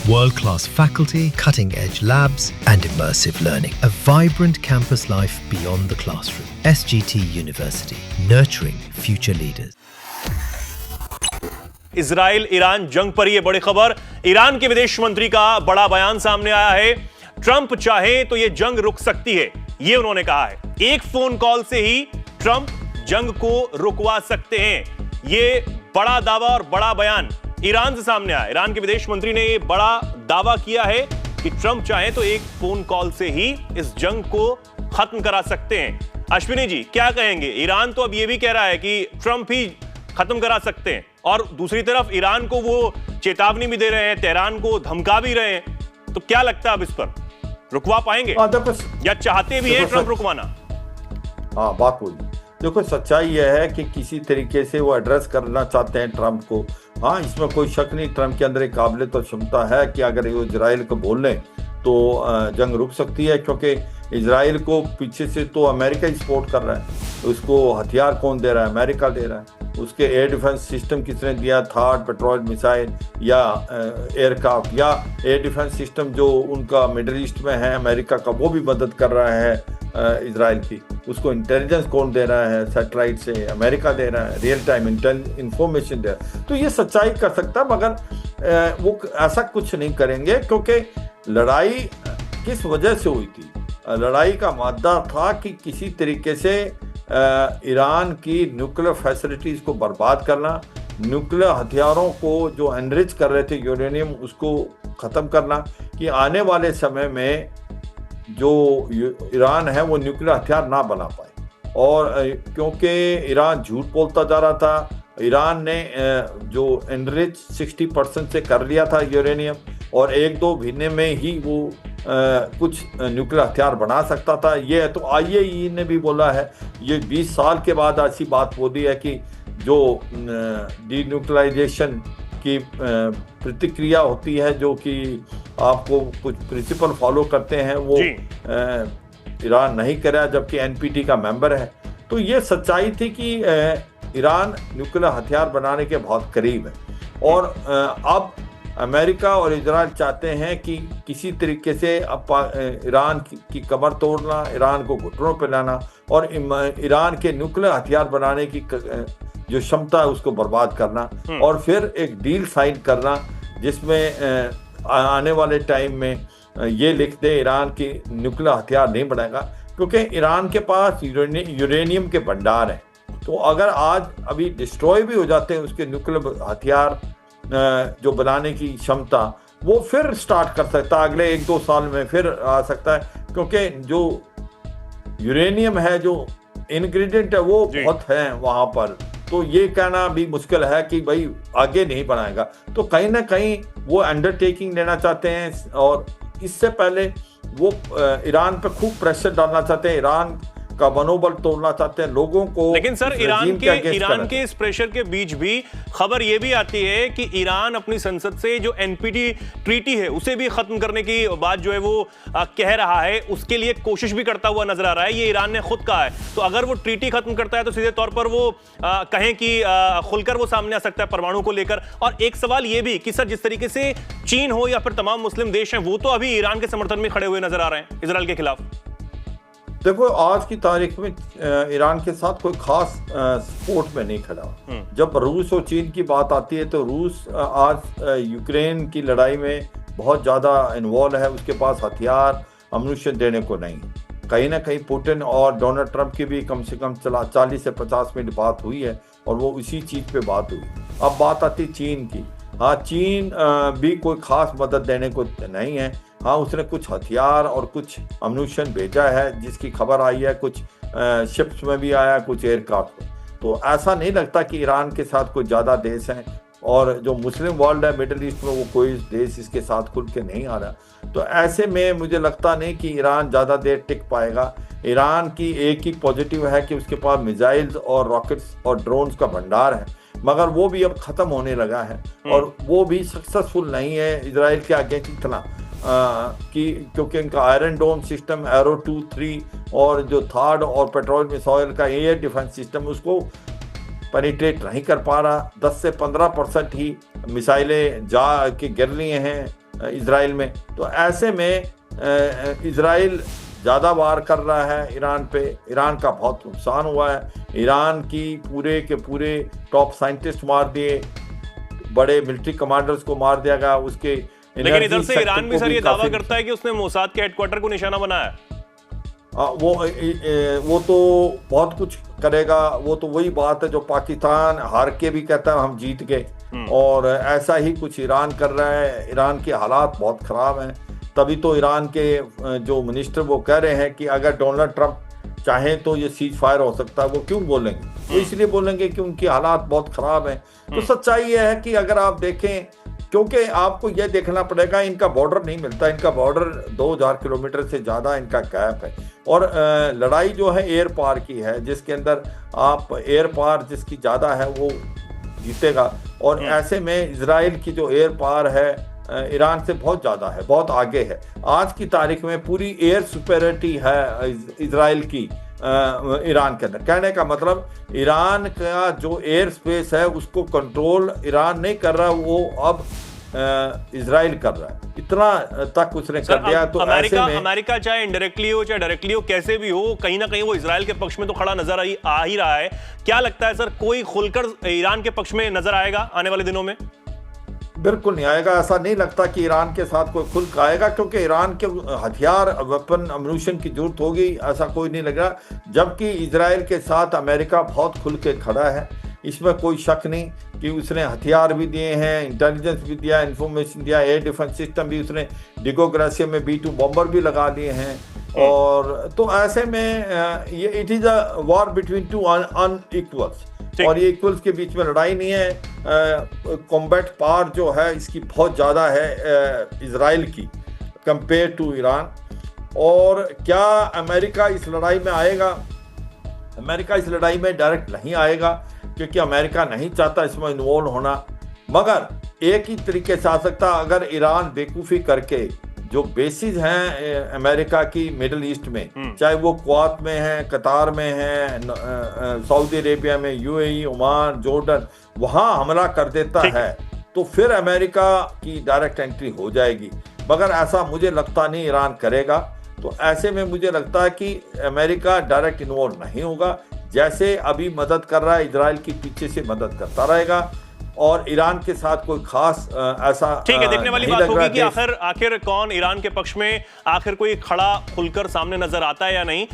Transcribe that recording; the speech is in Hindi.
World-class faculty, cutting-edge labs and immersive learning. A vibrant campus life beyond the classroom. SGT University, nurturing future leaders. Israel Iran जंग पर यह बड़ी खबर। ईरान के विदेश मंत्री का बड़ा बयान सामने आया है। ट्रंप चाहे तो यह जंग रुक सकती है, यह उन्होंने कहा है। एक फोन कॉल से ही ट्रंप जंग को रुकवा सकते हैं। यह बड़ा दावा और बड़ा बयान ईरान से सामने आया। ईरान के विदेश मंत्री ने यह बड़ा दावा किया है कि ट्रंप चाहे तो एक फोन कॉल से ही इस जंग को खत्म करा सकते हैं। अश्विनी जी क्या कहेंगे? ईरान तो अब यह भी कह रहा है कि ट्रंप ही खत्म करा सकते हैं और दूसरी तरफ ईरान को वो चेतावनी भी दे रहे हैं, तेहरान को धमका भी रहे हैं। तो क्या लगता है अब इस पर रुकवा पाएंगे या चाहते भी हैं ट्रंप रुकवाना? हाँ, बात बोली। देखो, सच्चाई यह है कि किसी तरीके से वो एड्रेस करना चाहते हैं ट्रंप को। हाँ, इसमें कोई शक नहीं, ट्रंप के अंदर एक काबिलियत और क्षमता है कि अगर वो इजराइल को बोल लें तो जंग रुक सकती है, क्योंकि इजराइल को पीछे से तो अमेरिका ही सपोर्ट कर रहा है। उसको हथियार कौन दे रहा है? अमेरिका दे रहा है। उसके एयर डिफेंस सिस्टम किसने दिया? थार्ड पेट्रोल मिसाइल या एयरक्राफ्ट या एयर डिफेंस सिस्टम जो उनका मिडिल ईस्ट में है अमेरिका का, वो भी मदद कर रहा है इजराइल की। उसको इंटेलिजेंस कौन दे रहा है? सैटेलाइट से अमेरिका दे रहा है, रियल टाइम इंफॉर्मेशन दे रहा है। तो ये सच्चाई कर सकता है, मगर वो ऐसा कुछ नहीं करेंगे, क्योंकि लड़ाई किस वजह से हुई थी? लड़ाई का मादा था कि किसी तरीके से ईरान की न्यूक्लियर फैसिलिटीज़ को बर्बाद करना, न्यूक्लियर हथियारों को जो एनरिच कर रहे थे यूरेनियम, उसको ख़त्म करना, कि आने वाले समय में जो ईरान है वो न्यूक्लियर हथियार ना बना पाए। और क्योंकि ईरान झूठ बोलता जा रहा था, ईरान ने जो एनरिच 60% से कर लिया था यूरेनियम, और 1-2 महीने में ही वो कुछ न्यूक्लियर हथियार बना सकता था। ये तो IAEA ने भी बोला है। ये 20 साल के बाद ऐसी बात बोली है कि जो डीन्यूक्लियराइजेशन की प्रतिक्रिया होती है, जो कि आपको कुछ प्रिंसिपल फॉलो करते हैं, वो ईरान नहीं करा, जबकि NPT का मेंबर है। तो ये सच्चाई थी कि ईरान न्यूक्लियर हथियार बनाने के बहुत करीब है। और अब अमेरिका और इजराइल चाहते हैं कि किसी तरीके से ईरान की कमर तोड़ना, ईरान को घुटनों पर लाना और ईरान के न्यूक्लियर हथियार बनाने की जो क्षमता है उसको बर्बाद करना, और फिर एक डील साइन करना जिसमें आने वाले टाइम में ये लिख दे ईरान की न्यूक्लियर हथियार नहीं बनाएगा, क्योंकि ईरान के पास यूरेनियम के भंडार हैं। तो अगर आज अभी डिस्ट्रॉय भी हो जाते हैं उसके न्यूक्लियर हथियार जो बनाने की क्षमता, वो फिर स्टार्ट कर सकता है, अगले 1-2 साल में फिर आ सकता है, क्योंकि जो यूरेनियम है, जो इंग्रेडिएंट है, वो बहुत हैं वहाँ पर। तो ये कहना भी मुश्किल है कि भाई आगे नहीं बनाएगा। तो कहीं ना कहीं वो अंडरटेकिंग लेना चाहते हैं, और इससे पहले वो ईरान पे खूब प्रेशर डालना चाहते हैं, ईरान का मनोबल तोड़ना चाहते हैं लोगों को। लेकिन सर, ईरान के इस प्रेशर के बीच भी खबर यह भी आती है कि ईरान अपनी संसद से जो NPT ट्रीटी है उसे भी खत्म करने की बात जो है वो कह रहा है, उसके लिए कोशिश भी करता हुआ नजर आ रहा है। ये ईरान ने खुद कहा है। तो अगर वो ट्रीटी खत्म करता है तो सीधे तौर पर वो कहें कि खुलकर वो सामने आ सकता है परमाणु को लेकर। और एक सवाल ये भी कि सर, जिस तरीके से चीन हो या फिर तमाम मुस्लिम देश हैं, वो तो अभी ईरान के समर्थन में खड़े हुए नजर आ रहे हैं इजराइल के खिलाफ। देखो, आज की तारीख में ईरान के साथ कोई खास सपोर्ट में नहीं खड़ा। जब रूस और चीन की बात आती है तो रूस आज यूक्रेन की लड़ाई में बहुत ज़्यादा इन्वॉल्व है। उसके पास हथियार अम्यूनिशन देने को नहीं। कहीं ना कहीं पुतिन और डोनाल्ड ट्रंप की भी कम से कम 40 से 50 मिनट बात हुई है, और वो इसी चीज़ पे बात हुई। अब बात आती चीन की। हाँ, चीन भी कोई खास मदद देने को नहीं है। हाँ, उसने कुछ हथियार और कुछ अम्यूनिशन भेजा है, जिसकी खबर आई है, कुछ शिप्स में भी आया, कुछ एयरक्राफ्ट में। तो ऐसा नहीं लगता कि ईरान के साथ कोई ज़्यादा देश हैं, और जो मुस्लिम वर्ल्ड है मिडिल ईस्ट में, वो कोई देश इसके साथ खुल के नहीं आ रहा। तो ऐसे में मुझे लगता नहीं कि ईरान ज़्यादा देर टिक पाएगा। ईरान की एक ही पॉजिटिव है कि उसके पास मिसाइल्स और रॉकेट्स और ड्रोन्स का भंडार है, मगर वो भी अब ख़त्म होने लगा है, और वो भी सक्सेसफुल नहीं है इजराइल के आगे इतना क्योंकि इनका आयरन डोम सिस्टम, एरो 2-3 और जो थर्ड और पेट्रोल मिसाइल का एयर डिफेंस सिस्टम, उसको पेनिट्रेट नहीं कर पा रहा। 10 से 15% ही मिसाइलें जा के गिर रही हैं इजराइल में। तो ऐसे में इजराइल ज़्यादा वार कर रहा है ईरान पे। ईरान का बहुत नुकसान हुआ है। ईरान की पूरे के पूरे टॉप साइंटिस्ट मार दिए, बड़े मिलिट्री कमांडर्स को मार दिया गया। उसके लेकिन इधर से ईरान भी सर ये दावा करता है कि उसने मोसाद के हेडक्वार्टर को निशाना बनाया है। वो तो बहुत कुछ करेगा। वो तो वही बात है जो पाकिस्तान हार के भी कहता है हम जीत गए, और ऐसा ही कुछ ईरान कर रहा है। ईरान के हालात बहुत ख़राब हैं। तभी तो ईरान के जो मिनिस्टर वो कह रहे हैं कि अगर डोनाल्ड ट्रंप चाहें तो ये सीज फायर हो सकता है। वो क्यों बोलेंगे? वो इसलिए बोलेंगे कि उनकी हालात बहुत ख़राब हैं। तो सच्चाई ये है कि अगर आप देखें, क्योंकि आपको यह देखना पड़ेगा, इनका बॉर्डर नहीं मिलता। इनका बॉर्डर 2000 किलोमीटर से ज़्यादा इनका गैप है, और लड़ाई जो है एयर पार की है, जिसके अंदर आप एयर पार जिसकी ज़्यादा है वो जीतेगा। और ऐसे में इजराइल की जो एयर पार है ईरान से बहुत ज़्यादा है, बहुत आगे है। आज की तारीख में पूरी एयर सुपेरिटी है इजराइल की ईरान के अंदर। कहने का मतलब ईरान का जो एयर स्पेस है उसको कंट्रोल ईरान नहीं कर रहा, वो अब इजराइल कर रहा है। इतना तक उसने कर दिया। तो अमेरिका चाहे इनडायरेक्टली हो चाहे डायरेक्टली हो, कैसे भी हो, कहीं ना कहीं वो इजराइल के पक्ष में तो खड़ा नजर आ ही रहा है। क्या लगता है सर, कोई खुलकर ईरान के पक्ष में नजर आएगा आने वाले दिनों में? बिल्कुल नहीं आएगा। ऐसा नहीं लगता कि ईरान के साथ कोई खुल आएगा, क्योंकि ईरान के हथियार, वेपन, अम्यूनिशन की जरूरत होगी, ऐसा कोई नहीं लग रहा। जबकि इजराइल के साथ अमेरिका बहुत खुल के खड़ा है, इसमें कोई शक नहीं कि उसने हथियार भी दिए हैं, इंटेलिजेंस भी दिया, इंफॉर्मेशन दिया, एयर डिफेंस सिस्टम भी उसने डिगो ग्रासिया में B-2 बॉम्बर भी लगा दिए हैं। और तो ऐसे में ये it is a war between two unequals, और ये इक्वल्स के बीच में लड़ाई नहीं है। कॉम्बैट पावर जो है इसकी बहुत ज़्यादा है इजराइल की कंपेयर टू ईरान। और क्या अमेरिका इस लड़ाई में आएगा? अमेरिका इस लड़ाई में डायरेक्ट नहीं आएगा, क्योंकि अमेरिका नहीं चाहता इसमें इन्वॉल्व होना। मगर एक ही तरीके से आ सकता, अगर ईरान बेवकूफ़ी करके जो बेसिस हैं अमेरिका की मिडिल ईस्ट में, चाहे वो कुवैत में है, कतार में है, सऊदी अरेबिया में, UAE, ओमान, जॉर्डन, वहाँ हमला कर देता है, तो फिर अमेरिका की डायरेक्ट एंट्री हो जाएगी। मगर ऐसा मुझे लगता नहीं ईरान करेगा। तो ऐसे में मुझे लगता है कि अमेरिका डायरेक्ट इन्वॉल्व नहीं होगा। जैसे अभी मदद कर रहा है इजराइल की, पीछे से मदद करता रहेगा, और ईरान के साथ कोई खास ऐसा ठीक है। देखने वाली बात होगी कि आखिर कौन ईरान के पक्ष में आखिर कोई खड़ा खुलकर सामने नजर आता है या नहीं।